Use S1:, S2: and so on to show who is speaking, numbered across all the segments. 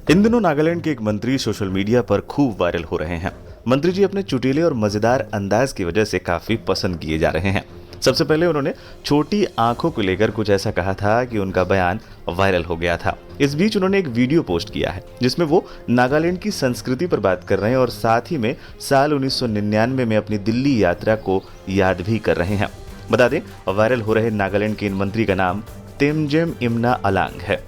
S1: इन दिनों नागालैंड के एक मंत्री सोशल मीडिया पर खूब वायरल हो रहे हैं। मंत्री जी अपने चुटीले और मजेदार अंदाज की वजह से काफी पसंद किए जा रहे हैं। सबसे पहले उन्होंने छोटी आंखों को लेकर कुछ ऐसा कहा था कि उनका बयान वायरल हो गया था। इस बीच उन्होंने एक वीडियो पोस्ट किया है जिसमें वो नागालैंड की संस्कृति पर बात कर रहे हैं और साथ ही में साल 1999 में अपनी दिल्ली यात्रा को याद भी कर रहे हैं। बता दें, वायरल हो रहे नागालैंड के इन मंत्री का नाम तेमजेम इम्ना अलांग है।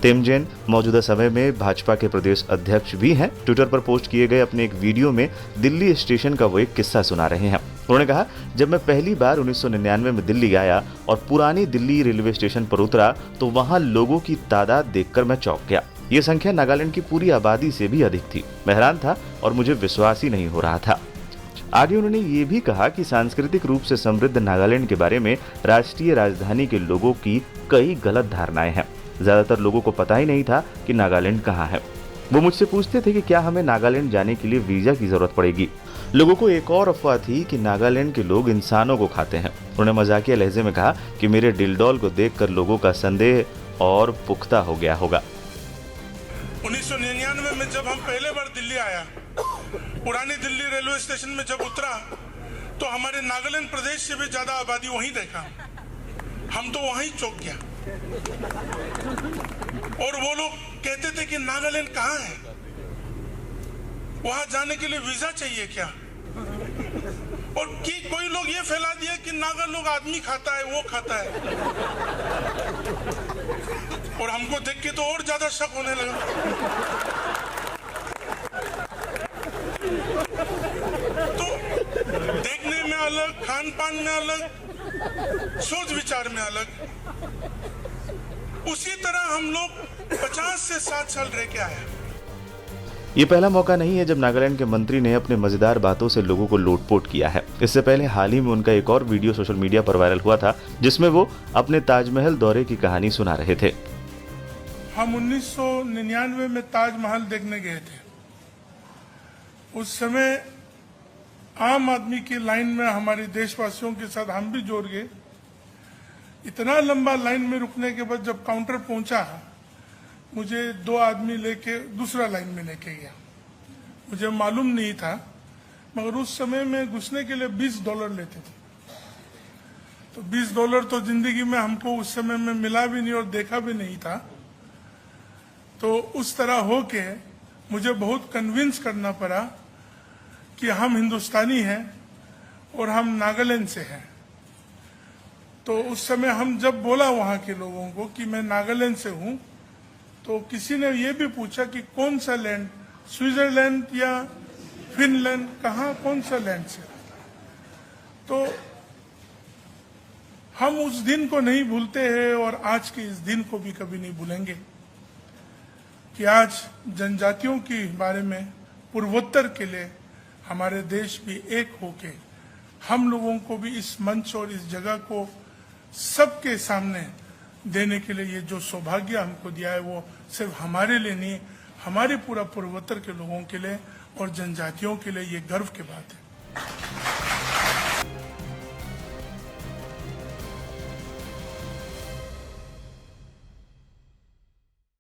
S1: तेमजेन मौजूदा समय में भाजपा के प्रदेश अध्यक्ष भी हैं। ट्विटर पर पोस्ट किए गए अपने एक वीडियो में दिल्ली स्टेशन का वो एक किस्सा सुना रहे हैं। उन्होंने कहा, जब मैं पहली बार 1999 में दिल्ली आया और पुरानी दिल्ली रेलवे स्टेशन पर उतरा तो वहां लोगों की तादाद देखकर मैं चौंक गया। ये संख्या नागालैंड की पूरी आबादी से भी अधिक थी। मैं हैरान था और मुझे विश्वास ही नहीं हो रहा था। आगे उन्होंने ये भी कहा कि सांस्कृतिक रूप से समृद्ध नागालैंड के बारे में राष्ट्रीय राजधानी के लोगों की कई गलत धारणाएं हैं। ज्यादातर लोगों को पता ही नहीं था कि नागालैंड कहाँ है। वो मुझसे पूछते थे कि क्या हमें नागालैंड जाने के लिए वीजा की जरूरत पड़ेगी। लोगों को एक और अफवाह थी कि नागालैंड के लोग इंसानों को खाते हैं। उन्होंने मजाकिया लहजे में कहा कि मेरे डिलडॉल को देखकर लोगों का संदेह और पुख्ता हो गया होगा।
S2: 1999 में जब हम पहले बार दिल्ली आया, पुरानी दिल्ली रेलवे स्टेशन में जब उतरा तो हमारे नागालैंड प्रदेश से भी ज्यादा आबादी वहीं देखा। हम तो वहीं चौंक गया और वो लोग कहते थे कि नागालैंड कहाँ है, वहां जाने के लिए वीजा चाहिए क्या? और कि कोई लोग ये फैला दिया कि नागा लोग आदमी खाता है, वो खाता है। और हमको देख के तो और ज्यादा शक होने लगा। तो देखने में अलग, खान पान में अलग, सोच विचार में अलग। उसी तरह हम लोग 50 से 60 साल रह के आए।
S1: ये पहला मौका नहीं है जब नागालैंड के मंत्री ने अपने मजेदार बातों से लोगों को लोटपोट किया है। इससे पहले हाल ही में उनका एक और वीडियो सोशल मीडिया पर वायरल हुआ था जिसमें वो अपने ताजमहल दौरे की कहानी सुना रहे थे।
S2: हम 1999 में ताजमहल देखने गए थे। उस समय आम आदमी की लाइन में हमारे देशवासियों के साथ हम भी जोड़ गए। इतना लंबा लाइन में रुकने के बाद जब काउंटर पहुंचा, मुझे 2 आदमी लेके दूसरा लाइन में लेके गया। मुझे मालूम नहीं था, मगर उस समय में घुसने के लिए $20 लेते थे। तो $20 तो जिंदगी में हमको उस समय में मिला भी नहीं और देखा भी नहीं था। तो उस तरह होके मुझे बहुत कन्विंस करना पड़ा कि हम हिंदुस्तानी हैं और हम नागालैंड से हैं। तो उस समय हम जब बोला वहां के लोगों को कि मैं नागालैंड से हूं, तो किसी ने ये भी पूछा कि कौन सा लैंड, स्विट्जरलैंड या फिनलैंड, कहाँ, कौन सा लैंड से? तो हम उस दिन को नहीं भूलते हैं और आज के इस दिन को भी कभी नहीं भूलेंगे कि आज जनजातियों के बारे में, पूर्वोत्तर के लिए हमारे देश भी एक होके हम लोगों को भी इस मंच और इस जगह को सबके सामने देने के लिए ये जो सौभाग्य हमको दिया है, वो सिर्फ हमारे लिए नहीं, हमारे पूरा पूर्वोत्तर के लोगों के लिए और जनजातियों के लिए ये गर्व की बात है।